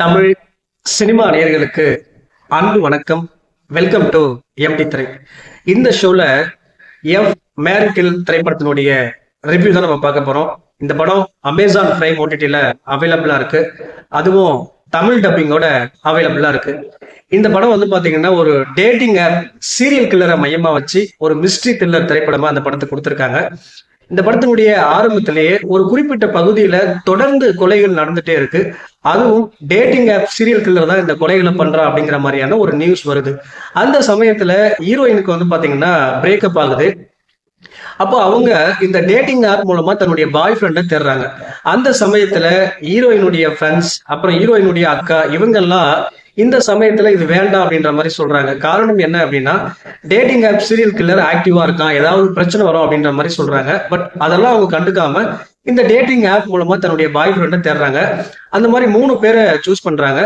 Tamil cinema நேயர்களுக்கு அன்பு வணக்கம். வெல்கம் டு எம்டி திரை. இந்த ஷோல எஃப் மேரிக்கில் திரைப்படத்தினுடைய ரிவ்யூ தான் நம்ம பார்க்க போறோம். இந்த படம் அமேசான் பிரைம் ஓடிடில அவைலபிளா இருக்கு. அதுவும் தமிழ் டப்பிங்கோட அவைலபிளா இருக்கு. இந்த படம் வந்து பாத்தீங்கன்னா ஒரு டேட்டிங் ஆப் சீரியல் கில்லரை மையமா வச்சு ஒரு மிஸ்ட்ரி த்ரில்லர் திரைப்படமா அந்த படத்தை கொடுத்திருக்காங்க. இந்த படத்தினுடைய ஆரம்பத்திலேயே ஒரு குறிப்பிட்ட பகுதியில தொடர்ந்து கொலைகள் நடந்துட்டே இருக்கு. அதுவும் டேட்டிங் ஆப் சீரியல் கில்லர் தான் இந்த கொலைகளை பண்றா அப்படிங்கிற மாதிரியான ஒரு நியூஸ் வருது. அந்த சமயத்துல ஹீரோயினுக்கு வந்து பாத்தீங்கன்னா பிரேக்கப் ஆகுது. அப்போ அவங்க இந்த டேட்டிங் ஆப் மூலமா தன்னுடைய பாய் ஃப்ரெண்டை தேடுறாங்க. அந்த சமயத்துல ஹீரோயினுடைய ஃப்ரெண்ட்ஸ், அப்புறம் ஹீரோயினுடைய அக்கா, இவங்கெல்லாம் இந்த சமயத்துல இது வேண்டாம் அப்படின்ற மாதிரி சொல்றாங்க. காரணம் என்ன அப்படின்னா, டேட்டிங் ஆப் சீரியல் கில்லர் ஆக்டிவா இருக்கான், ஏதாவது பிரச்சனை வரும் அப்படின்ற மாதிரி சொல்றாங்க. பட் அதெல்லாம் அவங்க கண்டுக்காம இந்த டேட்டிங் ஆப் மூலமா தன்னுடைய பாய் ஃப்ரெண்டை தேடுறாங்க. அந்த மாதிரி 3 பேரை சூஸ் பண்றாங்க.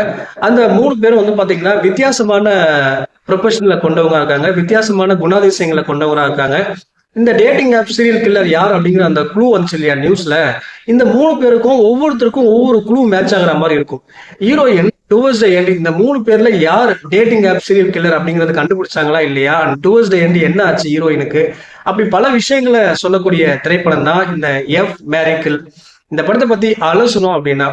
அந்த 3 பேரும் வந்து பாத்தீங்கன்னா வித்தியாசமான ப்ரொஃபஷனல கொண்டவங்க இருக்காங்க, வித்தியாசமான குணாதிசயங்களை கொண்டவங்களா இருக்காங்க. இந்த டேட்டிங் ஆப் சீரியல் கில்லர் யார் அப்படிங்கிற அந்த க்ளூ வந்துச்சு இல்லையா நியூஸ்ல, இந்த 3 பேருக்கும் ஒவ்வொருத்தருக்கும் ஒவ்வொரு க்ளூ மேட்ச் ஆகுற மாதிரி இருக்கும். ஹீரோயின் டுவர்ட்ஸ் த எண்ட் இந்த 3 பேர்ல யார் டேட்டிங் ஆப் சீரியல் கில்லர் அப்படிங்கறது கண்டுபிடிச்சாங்களா இல்லையா, டுவர்ட்ஸ் த எண்ட் என்ன ஆச்சு ஹீரோயினுக்கு, அப்படி பல விஷயங்களை சொல்லக்கூடிய திரைப்படம் தான் இந்த எஃப் மேரிக்கில். இந்த படத்தை பத்தி ஆலோசனம் அப்படின்னா,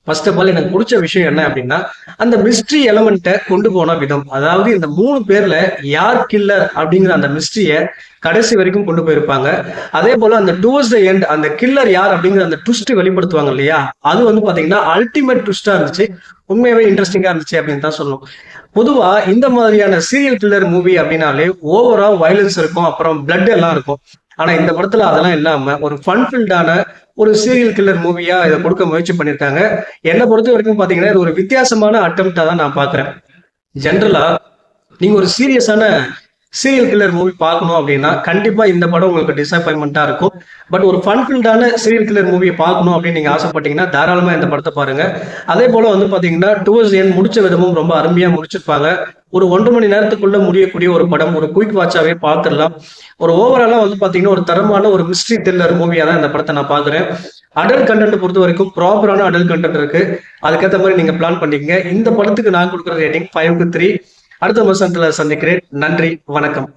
ஃபர்ஸ்ட் ஆஃப் ஆல் எனக்கு பிடிச்ச விஷயம் என்ன அப்படின்னா, அந்த மிஸ்ட்ரி எலமெண்ட்டை கொண்டு போன விதம். அதாவது இந்த 3 பேர்ல யார் கில்லர் அப்படிங்கிற அந்த மிஸ்ட்ரியை கடைசி வரைக்கும் கொண்டு போயிருப்பாங்க. அதே போல அந்த டுவர்ட்ஸ் த எண்ட் அந்த கில்லர் யார் அப்படிங்கிற அந்த ட்விஸ்ட் வெளிப்படுத்துவாங்க இல்லையா, அது வந்து பாத்தீங்கன்னா அல்டிமேட் ட்விஸ்டா இருந்துச்சு. உண்மையாவே இன்ட்ரெஸ்டிங்கா இருந்துச்சு அப்படின்னு தான் சொல்லணும். பொதுவா இந்த மாதிரியான சீரியல் கில்லர் மூவி அப்படின்னாலே ஓவரா வயலன்ஸ் இருக்கும், அப்புறம் பிளட் எல்லாம் இருக்கும். ஆனா இந்த படத்துல அதெல்லாம் இல்லாம ஒரு ஃபன்ஃபில்டான ஒரு சீரியல் கில்லர் மூவியா இதை கொடுக்க முயற்சி பண்ணிருக்காங்க. என்னை பொறுத்த வரைக்கும் பாத்தீங்கன்னா இது ஒரு வித்தியாசமான அட்டம்ப்டா தான் நான் பாக்குறேன். ஜென்ரலா நீங்க ஒரு சீரியஸான சீரியல் கில்லர் மூவி பார்க்கணும் அப்படின்னா கண்டிப்பா இந்த படம் உங்களுக்கு டிசப்பாயின்மெண்டா இருக்கும். பட் ஒரு ஃபன்ஃபில்டான சீரியல் கில்லர் மூவியை பார்க்கணும் அப்படின்னு நீங்க ஆசைப்பட்டீங்கன்னா தாராளமா இந்த படத்தை பாருங்க. அதே போல வந்து பாத்தீங்கன்னா டுவர்ட்ஸ் எண்ட் முடிச்ச விதமும் ரொம்ப அருமையா முடிச்சிருப்பாங்க. ஒரு 1.5 மணி நேரத்துக்குள்ள முடியக்கூடிய ஒரு படம், ஒரு குயிக் வாட்சாவே பார்த்துடலாம். ஒரு ஓவராலா வந்து பாத்தீங்கன்னா ஒரு தரமான ஒரு மிஸ்ட்ரி த்ரில்லர் மூவியா தான் இந்த படத்தை நான் பாக்குறேன். அடல்ட் கண்டென்ட் பொறுத்த வரைக்கும் ப்ராப்பரான அடல்ட் கண்டென்ட் இருக்கு. அதுக்கேற்ற மாதிரி நீங்க பிளான் பண்ணிக்கங்க. இந்த படத்துக்கு நான் கொடுக்குற ரேட்டிங் 5-3. அடுத்த வருஷத்துல சந்திக்கிறேன். நன்றி, வணக்கம்.